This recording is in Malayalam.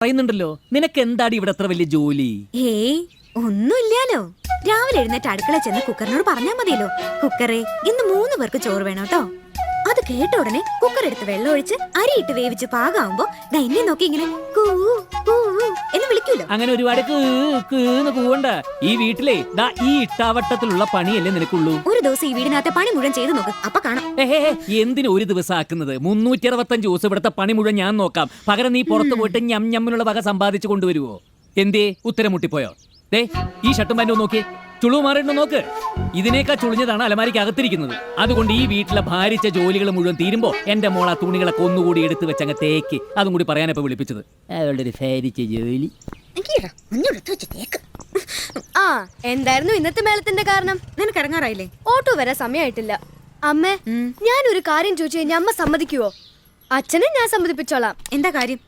പറയുന്നുണ്ടല്ലോ, നിനക്ക് എന്താടി ഇവിടെ അത്ര വലിയ ജോലി? ഏയ് ഒന്നുമില്ലാലോ. രാവിലെ എഴുന്നേറ്റ് അടുക്കള ചെന്ന് കുക്കറിനോട് പറഞ്ഞാ മതിയല്ലോ, കുക്കറെ ഇന്ന് 3 പേർക്ക് ചോറ് വേണം കേട്ടോ. അത് കേട്ട ഉടനെ കുക്കർ എടുത്ത് വെള്ളം ഒഴിച്ച് അരിയിട്ട് വേവിച്ച് പാകാവുമ്പോ എന്നെ നോക്കി ഇങ്ങനെ കൂ കൂ എന്ന് വിളിക്കൂലോ. അങ്ങനെ ഒരുപാട് കൂവണ്ട. ഈ വീട്ടിലെ ദാ ഈ ഇട്ടാവട്ടത്തിലുള്ള പണിയല്ലേ നിനക്കുള്ളൂ. ഒരു ദിവസം ഈ വീടിനകത്തെ പണി മുഴുവൻ ചെയ്ത് നോക്ക്, അപ്പൊ കാണാം. എന്തിനു ഒരു ദിവസം ആക്കുന്നത്? 365 ദിവസം ഇവിടുത്തെ പണി മുഴുവൻ ഞാൻ നോക്കാം. പകരം നീ പുറത്തു പോയിട്ട് ഞമ്മിനുള്ള വക സമ്പാദിച്ചു കൊണ്ടുവരുവോ? എന്തേ ഉത്തരം മുട്ടിപ്പോയോ? ദേ ഈ ഷർട്ടും പാൻറ്റും നോക്കി, ചുളിവ് മാറിയിട്ട് നോക്ക്. ഇതിനേക്കാ ചുളിഞ്ഞതാണ് അലമാരിക്ക് അകത്തിരിക്കുന്നത്. അതുകൊണ്ട് ഈ വീട്ടിലെ ഭാരിച്ച ജോലികൾ മുഴുവൻ തീരുമ്പോ എന്റെ മോള തുണികളൊക്കെ ഒന്നുകൂടി എടുത്ത് വെച്ചങ്ങ് തേക്ക്. അതും കൂടി പറയാനിപ്പോ വിളിപ്പിച്ചത്. അവളുടെ ഒരു ഭാരിച്ച ജോലി. ആ എന്തായിരുന്നു ഇന്നത്തെ മേളത്തിന്റെ കാരണം? നിനക്ക് ഇറങ്ങാറായില്ലേ? ഓട്ടോ വരാൻ സമയമായിട്ടില്ല. അമ്മേ, ഞാൻ ഒരു കാര്യം ചോദിച്ചു കഴിഞ്ഞാൽ അമ്മ സമ്മതിക്കുവോ? അച്ഛനെ ഞാൻ സമ്മതിപ്പിച്ചോളാം. എന്താ കാര്യം?